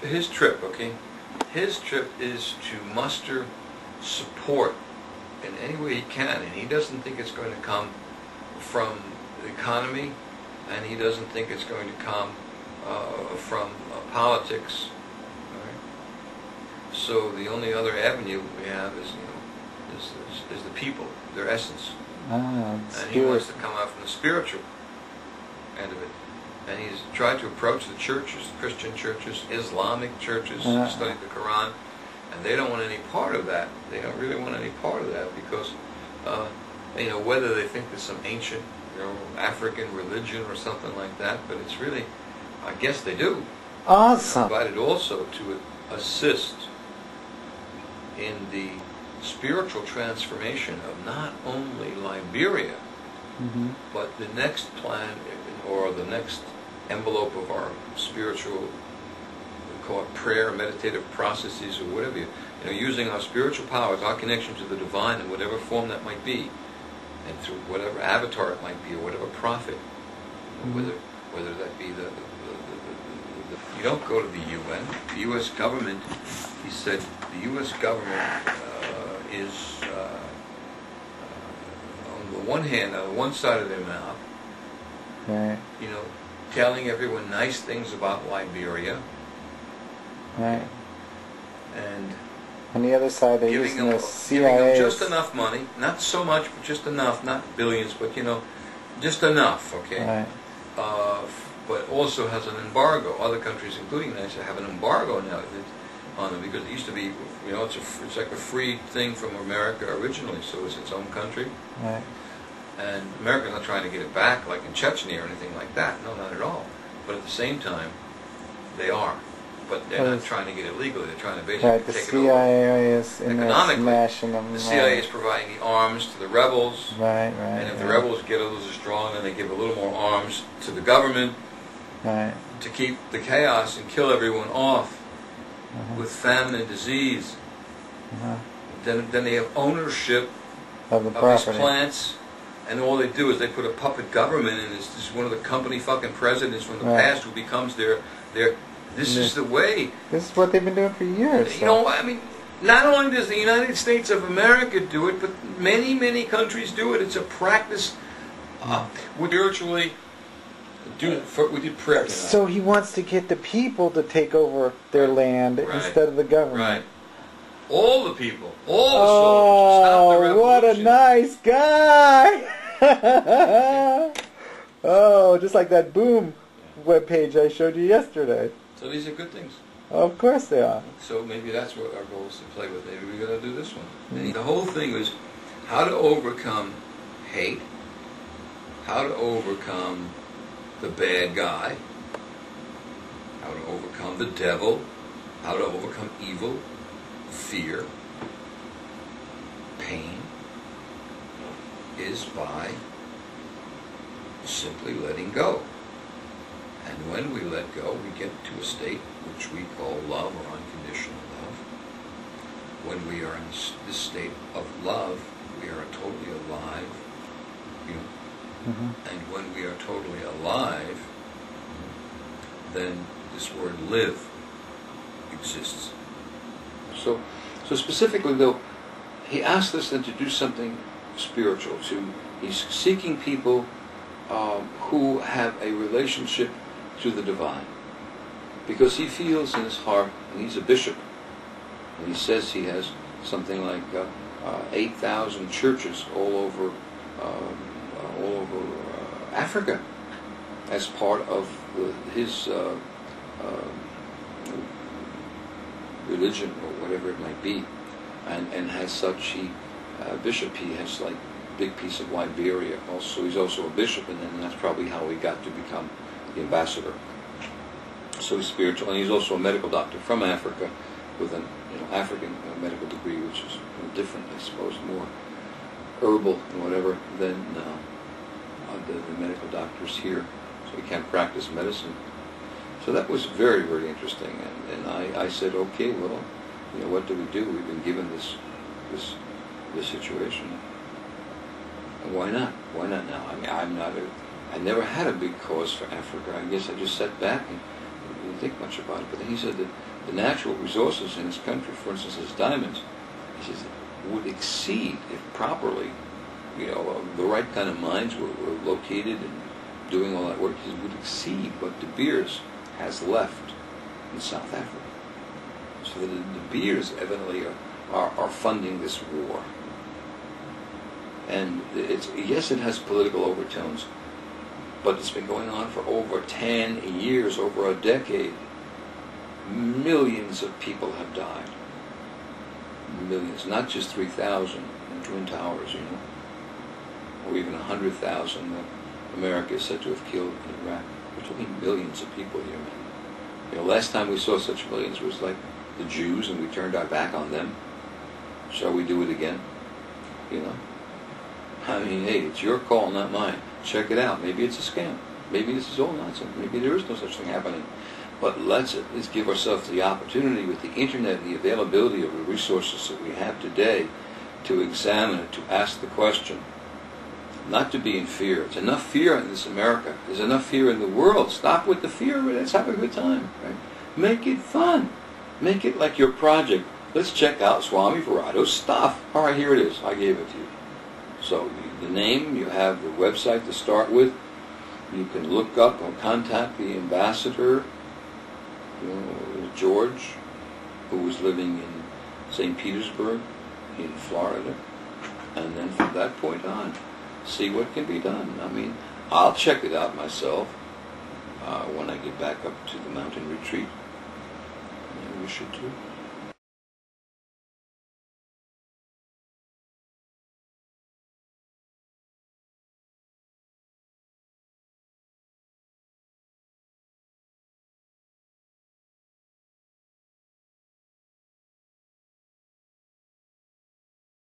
his trip, okay? His trip is to muster support in any way he can, and he doesn't think it's going to come from the economy, and he doesn't think it's going to come from politics. All right? So the only other avenue we have is, is the people, their essence. And he wants to come out from the spiritual end of it. And he's tried to approach the churches, Christian churches, Islamic churches, study the Quran, and they don't want any part of that. They don't really want any part of that because, whether they think there's some ancient, African religion or something like that, but it's really, I guess they do. Awesome. Invited also to assist in the spiritual transformation of not only Liberia, but the next plan or the next envelope of our spiritual, we call it prayer, meditative processes, or whatever, using our spiritual powers, our connection to the divine in whatever form that might be, and through whatever avatar it might be, or whatever prophet, whether that be the you don't go to the UN. The U.S. government, he said, the U.S. government is on the one hand, on one side of their mouth, right, telling everyone nice things about Liberia, right, and on the other side they're giving using them, the CIA. Giving them just enough money, not so much, but just enough, not billions, but just enough, okay? Right. But also has an embargo. Other countries, including the United States, have an embargo now on them because it used to be, it's like a free thing from America originally, so it's its own country. Right. And America's not trying to get it back like in Chechnya or anything like that. No, not at all. But at the same time, they are. But they're not trying to get it legally. They're trying to basically take it over. The CIA is in there smashing them. The CIA is providing the arms to the rebels. Right. And if the rebels get a little strong, then they give a little more arms to the government. Right. To keep the chaos and kill everyone off with famine and disease. Then they have ownership of these plants, and all they do is they put a puppet government in. It's just one of the company fucking presidents from the past who becomes their. This is the way. This is what they've been doing for years. Not only does the United States of America do it, but many, many countries do it. It's a practice. We spiritually do. We did prayer. So he wants to get the people to take over their land instead of the government. Right. All the people, all the soldiers, to stop the revolution. What a nice guy! Just like that Boom webpage I showed you yesterday. So these are good things. Of course they are. So maybe that's what our goal is to play with. Maybe we're going to do this one. The whole thing is how to overcome hate, how to overcome the bad guy, how to overcome the devil, how to overcome evil, fear, pain, is by simply letting go. And when we let go, we get to a state which we call love or unconditional love. When we are in this state of love, we are totally alive. And when we are totally alive, then this word live exists. So specifically, though, he asked us then to do something spiritual. He's seeking people who have a relationship to the divine, because he feels in his heart, and he's a bishop, and he says he has something like 8,000 churches all over Africa as part of his religion or whatever it might be, and has such bishop. He has like big piece of Liberia. Also, he's also a bishop, and then that's probably how he got to become the ambassador. So he's spiritual, and he's also a medical doctor from Africa with an African medical degree, which is different, I suppose, more herbal and whatever than the medical doctors here. So he can't practice medicine. So that was very, very interesting. And I said, okay, well, what do we do? We've been given this situation. And why not? Why not now? I mean, I never had a big cause for Africa. I guess I just sat back and didn't think much about it. But then he said that the natural resources in this country, for instance, as diamonds, he says, would exceed, if properly, the right kind of mines were located and doing all that work, he says, would exceed what Debears has left in South Africa. So the De Beers evidently are funding this war. And yes, it has political overtones, but it's been going on for over 10 years, over a decade. Millions of people have died. Millions, not just 3,000 in Twin Towers, or even 100,000 that America is said to have killed in Iraq. We're talking millions of people here. Last time we saw such millions was like the Jews, and we turned our back on them. Shall we do it again? I mean, hey, it's your call, not mine. Check it out. Maybe it's a scam. Maybe this is all nonsense. Maybe there is no such thing happening. But let's at least give ourselves the opportunity with the internet and the availability of the resources that we have today to examine it, to ask the question. Not to be in fear. There's enough fear in this America. There's enough fear in the world. Stop with the fear. Let's have a good time. Right? Make it fun. Make it like your project. Let's check out Swami Virado's stuff. All right, here it is. I gave it to you. So the name, you have the website to start with. You can look up or contact the ambassador, George, who was living in St. Petersburg in Florida. And then from that point on, see what can be done. I mean, I'll check it out myself when I get back up to the mountain retreat. And we should too.